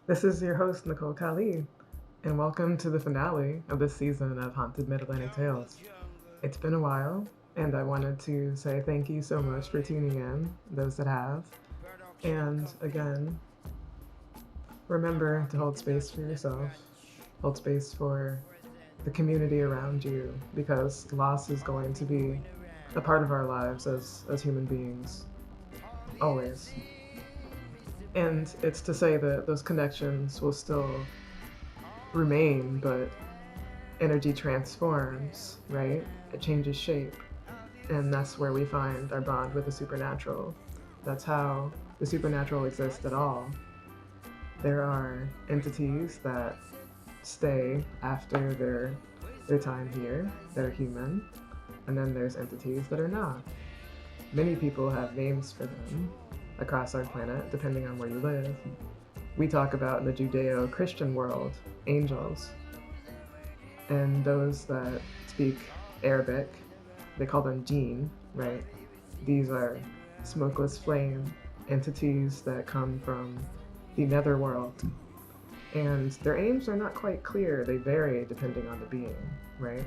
This is your host, Nicole Kali, and welcome to the finale of this season of Haunted Mid-Atlantic Tales. It's been a while, and I wanted to say thank you so much for tuning in, those that have. And again, remember to hold space for yourself, hold space for the community around you, because loss is going to be a part of our lives as human beings, always. And it's to say that those connections will still remain, but energy transforms, right? It changes shape. And that's where we find our bond with the supernatural. That's how the supernatural exists at all. There are entities that stay after their time here, that are human, and then there's entities that are not. Many people have names for them across our planet, depending on where you live. We talk about in the Judeo-Christian world, angels. And those that speak Arabic, they call them jinn, right? These are smokeless flame entities that come from the netherworld. And their aims are not quite clear. They vary depending on the being, right?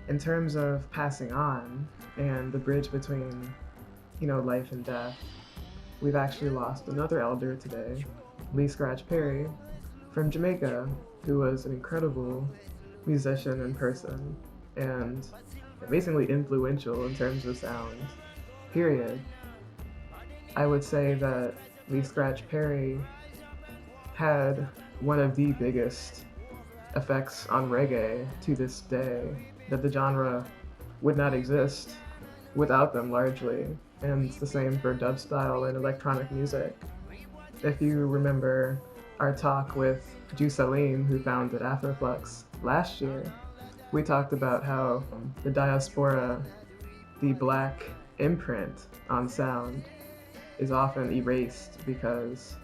In terms of passing on and the bridge between, life and death, we've actually lost another elder today, Lee Scratch Perry, from Jamaica, who was an incredible musician in person and amazingly influential in terms of sound, period. I would say that Lee Scratch Perry had one of the biggest effects on reggae to this day, that the genre would not exist without them largely. And it's the same for dubstyle and electronic music. If you remember our talk with Ju Salim, who founded Afroflux last year, we talked about how the diaspora, the black imprint on sound, is often erased because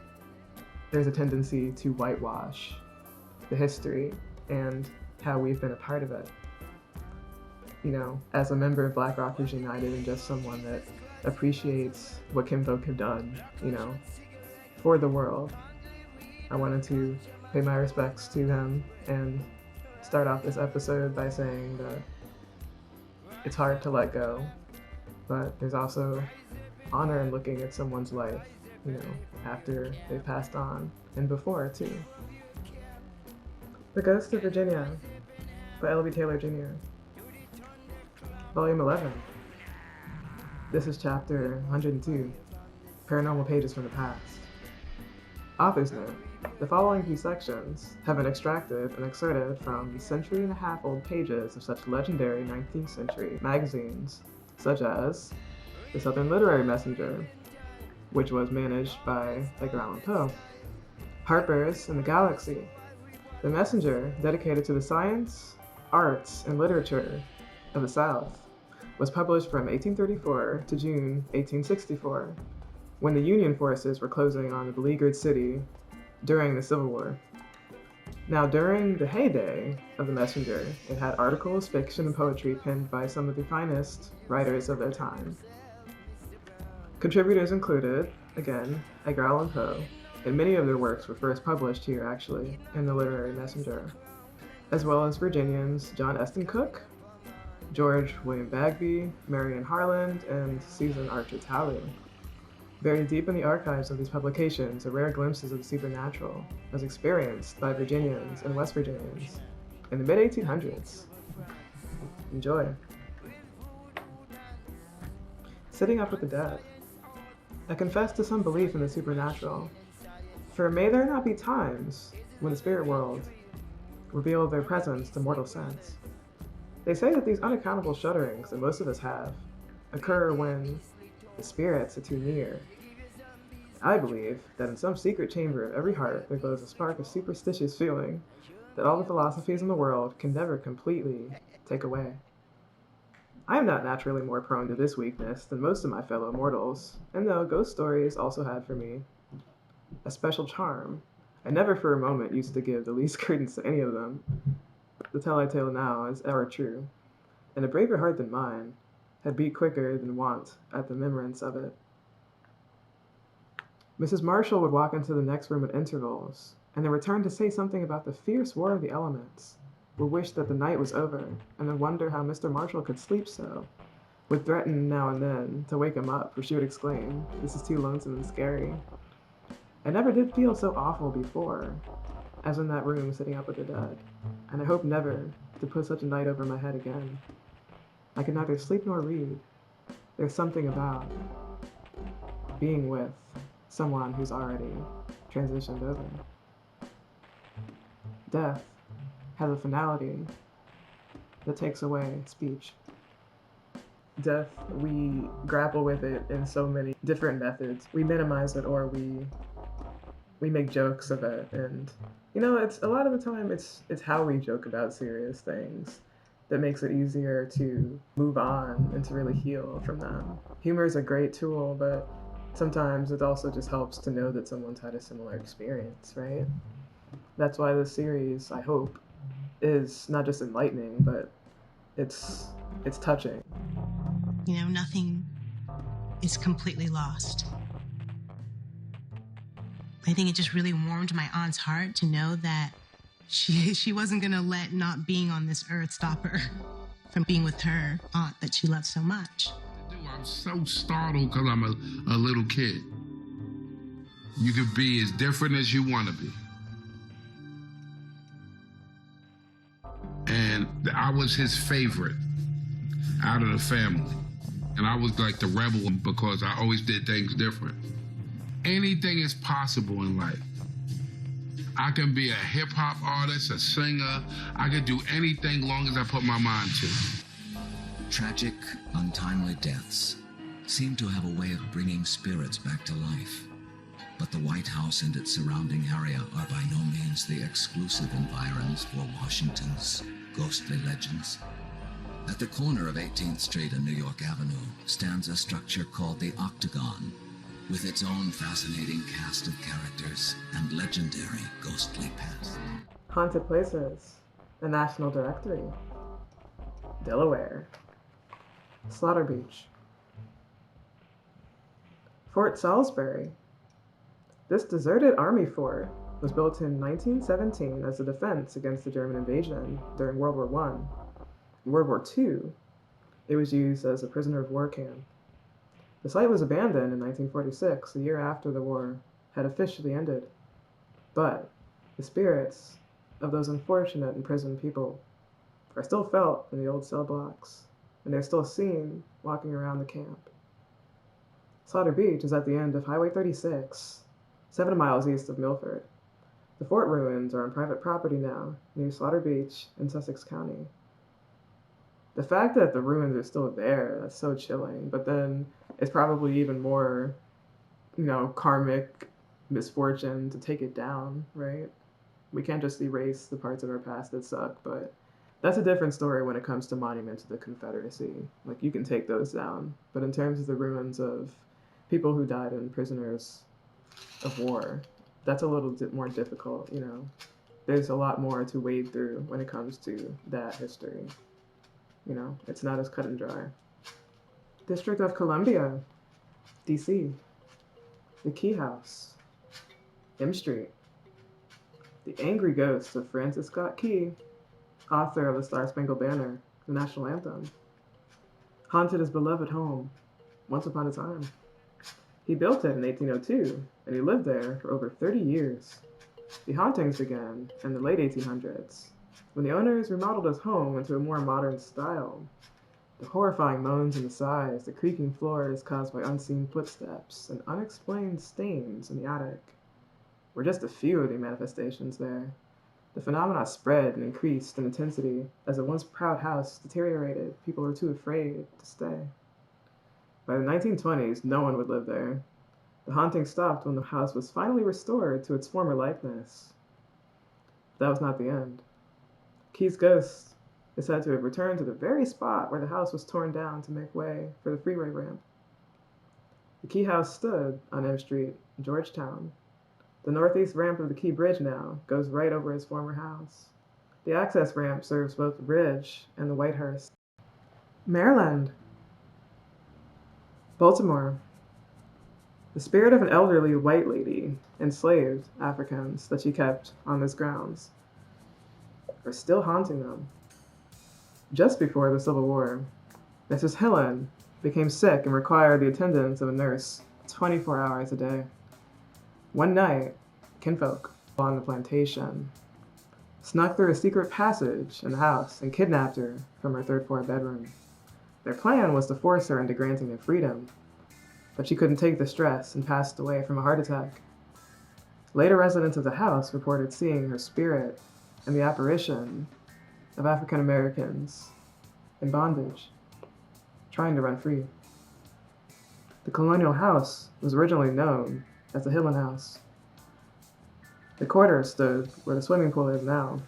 there's a tendency to whitewash the history and how we've been a part of it. As a member of Black Rockers United and just someone that appreciates what Kinfolk have done, for the world, I wanted to pay my respects to him and start off this episode by saying that it's hard to let go, but there's also honor in looking at someone's life, after they passed on, and before too. The Ghost of Virginia by L.B. Taylor Jr. Volume 11. This is chapter 102, Paranormal Pages from the Past. Author's note. The following few sections have been extracted and excerpted from century-and-a-half-old pages of such legendary 19th century magazines, such as The Southern Literary Messenger, which was managed by Edgar Allan Poe, Harper's and the Galaxy, The Messenger, dedicated to the science, arts, and literature of the South, was published from 1834 to June 1864, when the Union forces were closing on the beleaguered city during the Civil War. Now, during the heyday of the Messenger, it had articles, fiction, and poetry penned by some of the finest writers of their time. Contributors included, again, Edgar Allan Poe, and many of their works were first published here, actually, in the Literary Messenger, as well as Virginians John Eston Cook, George William Bagby, Marion Harland, and Susan Archer Talley. Buried deep in the archives of these publications are rare glimpses of the supernatural, as experienced by Virginians and West Virginians in the mid-1800s. Enjoy. Sitting up with the dead. I confess to some belief in the supernatural, for may there not be times when the spirit world revealed their presence to mortal sense. They say that these unaccountable shudderings that most of us have occur when the spirits are too near. I believe that in some secret chamber of every heart there glows a spark of superstitious feeling that all the philosophies in the world can never completely take away. I am not naturally more prone to this weakness than most of my fellow mortals, and though ghost stories also had for me a special charm, I never for a moment used to give the least credence to any of them. The tale I tell now is ever true, and a braver heart than mine had beat quicker than wont at the remembrance of it. Mrs. Marshall would walk into the next room at intervals, and then return to say something about the fierce war of the elements, would wish that the night was over, and then wonder how Mr. Marshall could sleep so, would threaten now and then to wake him up, for she would exclaim, "This is too lonesome and scary." I never did feel so awful before, as in that room sitting up with the dead, and I hope never to put such a night over my head again. I could neither sleep nor read. There's something about being with someone who's already transitioned over. Death has a finality that takes away speech. Death, we grapple with it in so many different methods. We minimize it, or we make jokes of it, and it's a lot of the time it's how we joke about serious things that makes it easier to move on and to really heal from them. Humor is a great tool, but sometimes it also just helps to know that someone's had a similar experience, right? That's why this series, I hope, is not just enlightening, but it's touching. Nothing is completely lost. I think it just really warmed my aunt's heart to know that she wasn't gonna let not being on this earth stop her from being with her aunt that she loves so much. I'm so startled because I'm a little kid. You could be as different as you want to be. And I was his favorite out of the family. And I was like the rebel because I always did things different. Anything is possible in life. I can be a hip hop artist, a singer. I can do anything long as I put my mind to it. Tragic, untimely deaths seem to have a way of bringing spirits back to life. But the White House and its surrounding area are by no means the exclusive environs for Washington's ghostly legends. At the corner of 18th Street and New York Avenue stands a structure called the Octagon, with its own fascinating cast of characters and legendary ghostly past. Haunted places, the National Directory, Delaware, Slaughter Beach, Fort Salisbury. This deserted army fort was built in 1917 as a defense against the German invasion during World War I. In World War II, it was used as a prisoner of war camp. The site was abandoned in 1946, a year after the war had officially ended. But the spirits of those unfortunate imprisoned people are still felt in the old cell blocks, and they're still seen walking around the camp. Slaughter Beach is at the end of Highway 36, 7 miles east of Milford. The fort ruins are on private property now, near Slaughter Beach in Sussex County. The fact that the ruins are still there, that's so chilling, but then it's probably even more, karmic misfortune to take it down, right? We can't just erase the parts of our past that suck, but that's a different story when it comes to monuments of the Confederacy. Like, you can take those down, but in terms of the ruins of people who died and prisoners of war, that's a little bit more difficult, There's a lot more to wade through when it comes to that history. It's not as cut and dry. District of Columbia, DC, the Key House, M Street, the angry ghost of Francis Scott Key, author of the Star-Spangled Banner, the national anthem, haunted his beloved home once upon a time. He built it in 1802, and he lived there for over 30 years. The hauntings began in the late 1800s, when the owners remodeled his home into a more modern style. The horrifying moans and the sighs, the creaking floors caused by unseen footsteps, and unexplained stains in the attic were just a few of the manifestations there. The phenomena spread and increased in intensity as the once proud house deteriorated. People were too afraid to stay. By the 1920s, no one would live there. The haunting stopped when the house was finally restored to its former likeness. But that was not the end. Key's ghost is said to have returned to the very spot where the house was torn down to make way for the freeway ramp. The Key House stood on M Street in Georgetown. The northeast ramp of the Key Bridge now goes right over his former house. The access ramp serves both the bridge and the Whitehurst. Maryland, Baltimore, The spirit of an elderly white lady enslaved Africans that she kept on these grounds are still haunting them. Just before the Civil War, Mrs. Hillen became sick and required the attendance of a nurse 24 hours a day. One night, kinfolk on the plantation snuck through a secret passage in the house and kidnapped her from her third-floor bedroom. Their plan was to force her into granting them freedom, but she couldn't take the stress and passed away from a heart attack. Later residents of the house reported seeing her spirit and the apparition of African Americans in bondage, trying to run free. The colonial house was originally known as the Hillen House. The quarter stood where the swimming pool is now.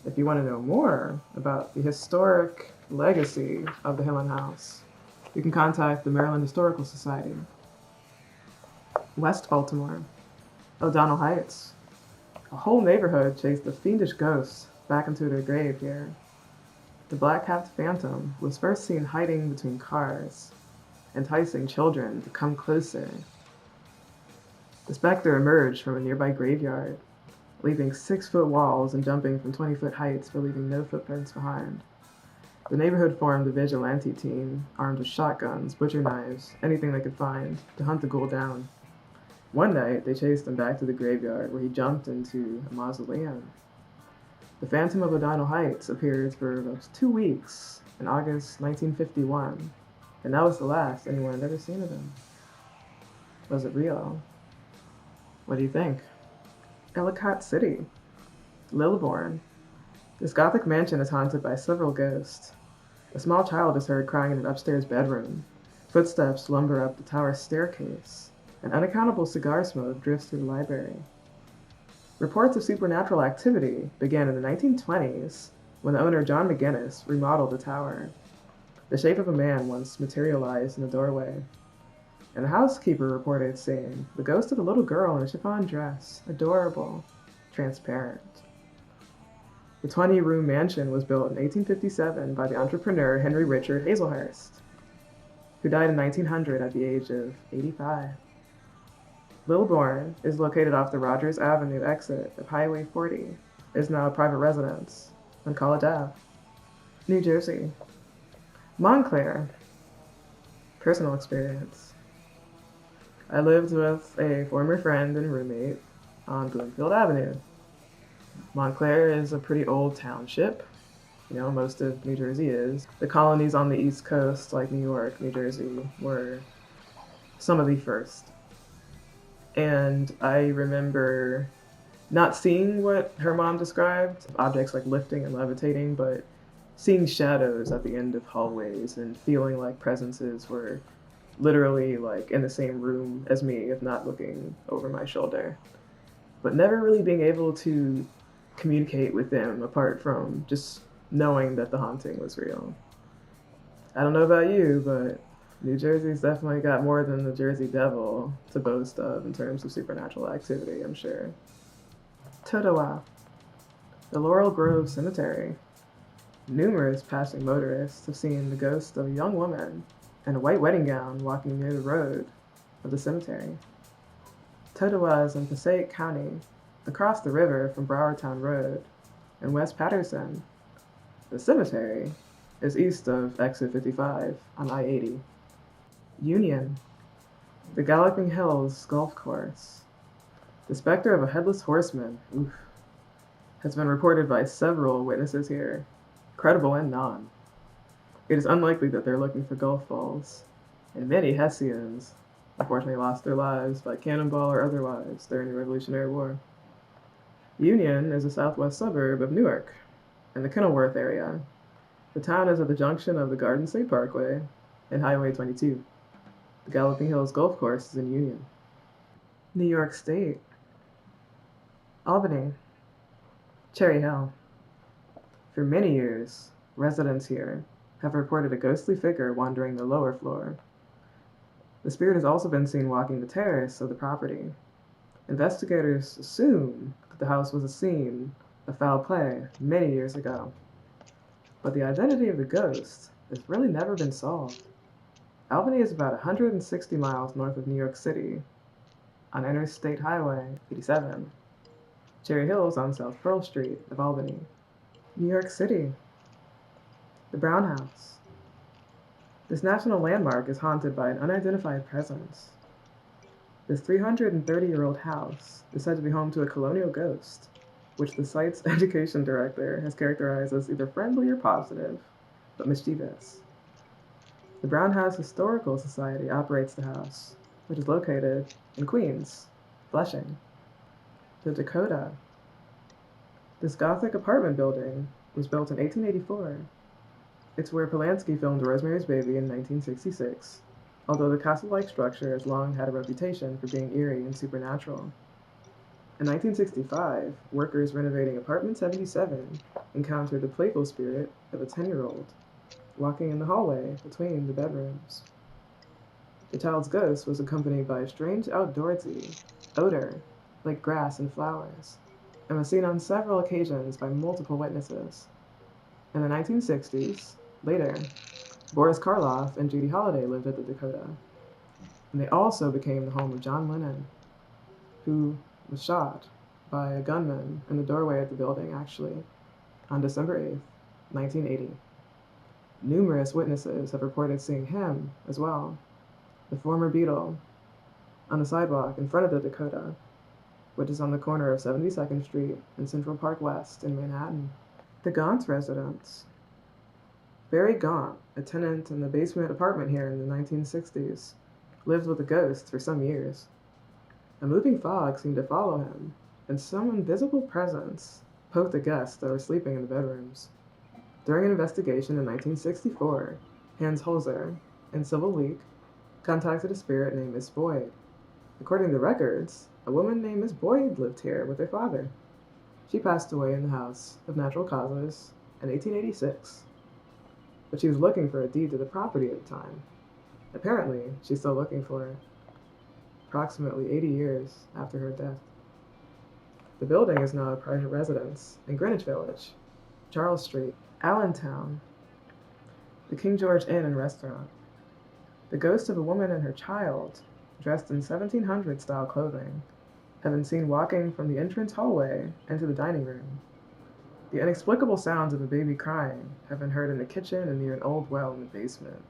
If you want to know more about the historic legacy of the Hillen House, you can contact the Maryland Historical Society. West Baltimore, O'Donnell Heights. A whole neighborhood chased a fiendish ghost back into their grave here. The black-capped phantom was first seen hiding between cars, enticing children to come closer. The specter emerged from a nearby graveyard, leaping 6-foot walls and jumping from 20-foot heights but leaving no footprints behind. The neighborhood formed a vigilante team, armed with shotguns, butcher knives, anything they could find, to hunt the ghoul down. One night, they chased him back to the graveyard, where he jumped into a mausoleum. The Phantom of O'Donnell Heights appeared for about 2 weeks in August 1951, and that was the last anyone had ever seen of him. Was it real? What do you think? Ellicott City, Lilburn. This Gothic mansion is haunted by several ghosts. A small child is heard crying in an upstairs bedroom. Footsteps lumber up the tower staircase, and unaccountable cigar smoke drifts through the library. Reports of supernatural activity began in the 1920s when the owner John McGinnis remodeled the tower. The shape of a man once materialized in the doorway, and the housekeeper reported seeing the ghost of a little girl in a chiffon dress, adorable, transparent. The 20-room mansion was built in 1857 by the entrepreneur Henry Richard Hazelhurst, who died in 1900 at the age of 85. Lilburn is located off the Rogers Avenue exit of Highway 40. It is now a private residence on College Ave. New Jersey. Montclair. Personal experience. I lived with a former friend and roommate on Bloomfield Avenue. Montclair is a pretty old township. You know, most of New Jersey is. The colonies on the East Coast, like New York, New Jersey, were some of the first. And I remember not seeing what her mom described, objects like lifting and levitating, but seeing shadows at the end of hallways and feeling like presences were literally like in the same room as me, if not looking over my shoulder. But never really being able to communicate with them apart from just knowing that the haunting was real. I don't know about you, but New Jersey's definitely got more than the Jersey Devil to boast of in terms of supernatural activity, I'm sure. Totowa, the Laurel Grove Cemetery. Numerous passing motorists have seen the ghost of a young woman in a white wedding gown walking near the road of the cemetery. Totowa is in Passaic County, across the river from Browertown Road in West Patterson. The cemetery is east of exit 55 on I-80. Union, the Galloping Hills Golf Course. The specter of a headless horseman, has been reported by several witnesses here, credible and non. It is unlikely that they're looking for golf balls, and many Hessians unfortunately lost their lives by cannonball or otherwise during the Revolutionary War. Union is a southwest suburb of Newark, in the Kenilworth area. The town is at the junction of the Garden State Parkway and Highway 22. The Galloping Hills Golf Course is in Union. New York State. Albany. Cherry Hill. For many years, residents here have reported a ghostly figure wandering the lower floor. The spirit has also been seen walking the terrace of the property. Investigators assume that the house was a scene of foul play many years ago, but the identity of the ghost has really never been solved. Albany is about 160 miles north of New York City on Interstate Highway 87. Cherry Hill is on South Pearl Street of Albany. New York City, the Brown House. This national landmark is haunted by an unidentified presence. This 330-year-old house is said to be home to a colonial ghost, which the site's education director has characterized as either friendly or positive, but mischievous. The Brown House Historical Society operates the house, which is located in Queens, Flushing. The Dakota. This Gothic apartment building was built in 1884. It's where Polanski filmed Rosemary's Baby in 1966, although the castle-like structure has long had a reputation for being eerie and supernatural. In 1965, workers renovating apartment 77 encountered the playful spirit of a 10-year-old walking in the hallway between the bedrooms. The child's ghost was accompanied by a strange outdoorsy odor, like grass and flowers, and was seen on several occasions by multiple witnesses. In the 1960s, later, Boris Karloff and Judy Holliday lived at the Dakota, and they also became the home of John Lennon, who was shot by a gunman in the doorway of the building, actually, on December 8th, 1980. Numerous witnesses have reported seeing him as well, the former Beatle, on the sidewalk in front of the Dakota, which is on the corner of 72nd Street and Central Park West in Manhattan. The Gaunt's residence. Barry Gaunt, a tenant in the basement apartment here in the 1960s, lived with a ghost for some years. A moving fog seemed to follow him, and some invisible presence poked the guests that were sleeping in the bedrooms. During an investigation in 1964, Hans Holzer, in Civil League, contacted a spirit named Miss Boyd. According to records, a woman named Miss Boyd lived here with her father. She passed away in the house of natural causes in 1886, but she was looking for a deed to the property at the time. Apparently, she's still looking for it, approximately 80 years after her death. The building is now a private residence in Greenwich Village, Charles Street, Allentown, the King George Inn and Restaurant. The ghost of a woman and her child, dressed in 1700s-style clothing, have been seen walking from the entrance hallway into the dining room. The inexplicable sounds of a baby crying have been heard in the kitchen and near an old well in the basement.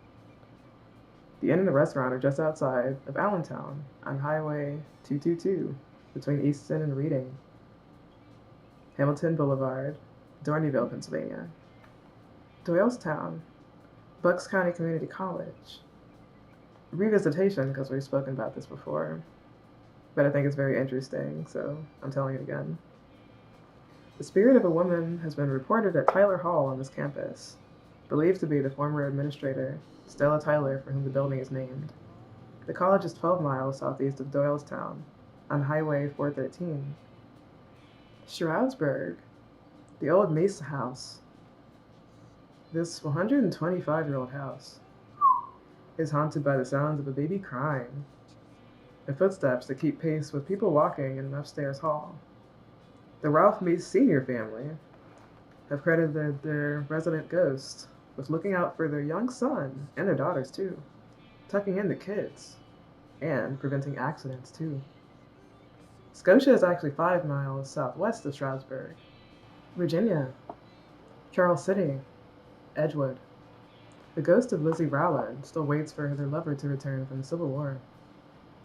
The inn and the restaurant are just outside of Allentown on Highway 222 between Easton and Reading, Hamilton Boulevard, Dorneyville, Pennsylvania. Doylestown, Bucks County Community College. Revisitation, because we've spoken about this before, but I think it's very interesting, so I'm telling it again. The spirit of a woman has been reported at Tyler Hall on this campus, believed to be the former administrator, Stella Tyler, for whom the building is named. The college is 12 miles southeast of Doylestown, on Highway 413. Stroudsburg, the old Mesa House. This 125-year-old house is haunted by the sounds of a baby crying and footsteps that keep pace with people walking in an upstairs hall. The Ralph Meese Sr. family have credited their resident ghost with looking out for their young son, and their daughters too, tucking in the kids, and preventing accidents too. Scotia is actually 5 miles southwest of Stroudsburg. Virginia, Charles City, Edgewood. The ghost of Lizzie Rowland still waits for her lover to return from the Civil War.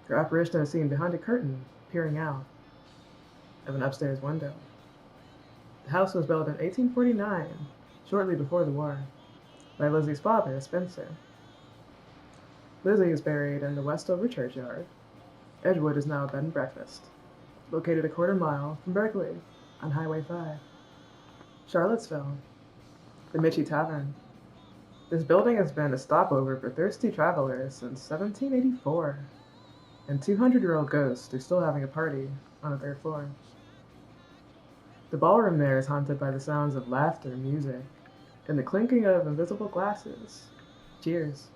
Her apparition is seen behind a curtain, peering out of an upstairs window. The house was built in 1849, shortly before the war, by Lizzie's father, Spencer. Lizzie is buried in the Westover churchyard. Edgewood is now a bed and breakfast, located a quarter mile from Berkeley on Highway 5. Charlottesville, the Mitchie Tavern. This building has been a stopover for thirsty travelers since 1784, and 200-year-old ghosts are still having a party on the 3rd floor. The ballroom there is haunted by the sounds of laughter, music, and the clinking of invisible glasses. Cheers.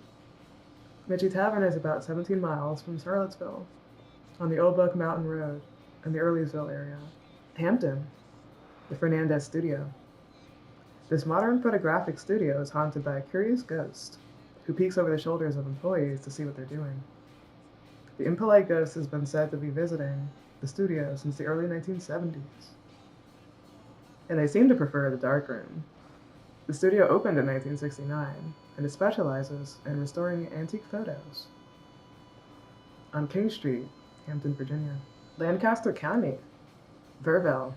Mitchie Tavern is about 17 miles from Charlottesville, on the Old Buck Mountain Road in the Earlysville area. Hampton, the Fernandez Studio. This modern photographic studio is haunted by a curious ghost who peeks over the shoulders of employees to see what they're doing. The impolite ghost has been said to be visiting the studio since the early 1970s. And they seem to prefer the darkroom. The studio opened in 1969, and it specializes in restoring antique photos. On King Street, Hampton, Virginia. Lancaster County, Burville.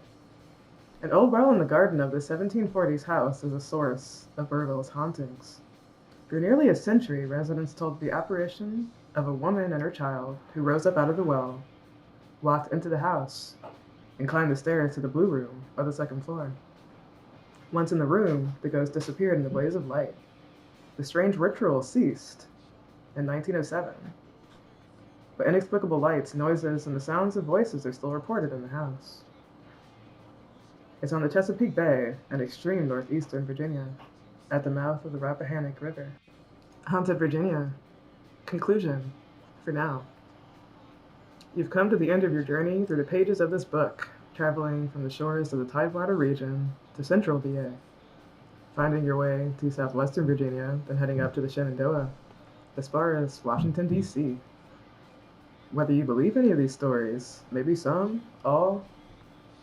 An old well in the garden of the 1740s house is a source of Burville's hauntings. For nearly a century, residents told the apparition of a woman and her child who rose up out of the well, walked into the house, and climbed the stairs to the blue room of the second floor. Once in the room, the ghost disappeared in the blaze of light. The strange ritual ceased in 1907, but inexplicable lights, noises, and the sounds of voices are still reported in the house. It's on the Chesapeake Bay in extreme northeastern Virginia, at the mouth of the Rappahannock River. Haunted Virginia. Conclusion, for now. You've come to the end of your journey through the pages of this book, traveling from the shores of the Tidewater region to central VA, finding your way to southwestern Virginia, then heading up to the Shenandoah, as far as Washington, D.C. Whether you believe any of these stories, maybe some, all,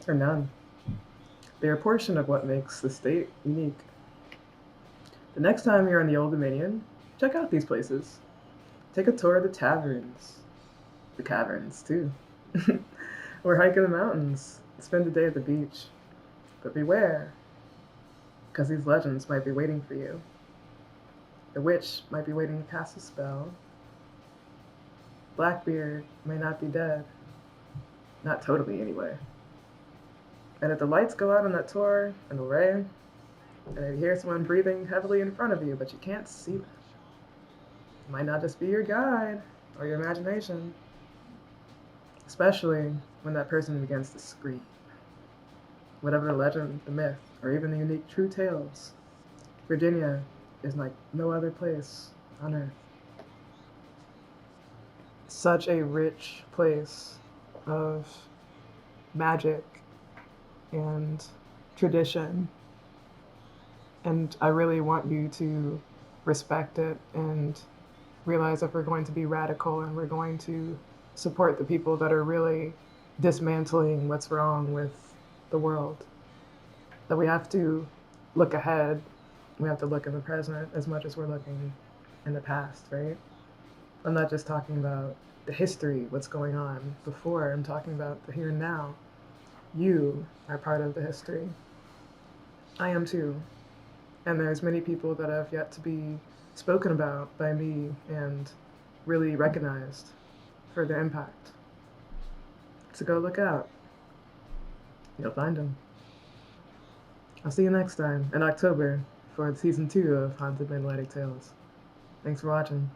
or none, they are a portion of what makes the state unique. The next time you're in the Old Dominion, check out these places. Take a tour of the taverns, the caverns too, or hike in the mountains, spend a day at the beach. But beware, because these legends might be waiting for you. The witch might be waiting to cast a spell. Blackbeard may not be dead. Not totally, anyway. And if the lights go out on that tour and the rain, and you hear someone breathing heavily in front of you, but you can't see them, it might not just be your guide or your imagination, especially when that person begins to scream. Whatever the legend, the myth, or even the unique true tales, Virginia is like no other place on earth. Such a rich place of magic and tradition, and I really want you to respect it and realize if we're going to be radical and we're going to support the people that are really dismantling what's wrong with the world, that we have to look ahead, we have to look in the present as much as we're looking in the past, right? I'm not just talking about the history, what's going on before, I'm talking about the here and now. You are part of the history. I am too. And there's many people that have yet to be spoken about by me and really recognized for their impact. So go look out. You'll find them. I'll see you next time in October for season 2 of Haunted Mid-Atlantic Tales. Thanks for watching.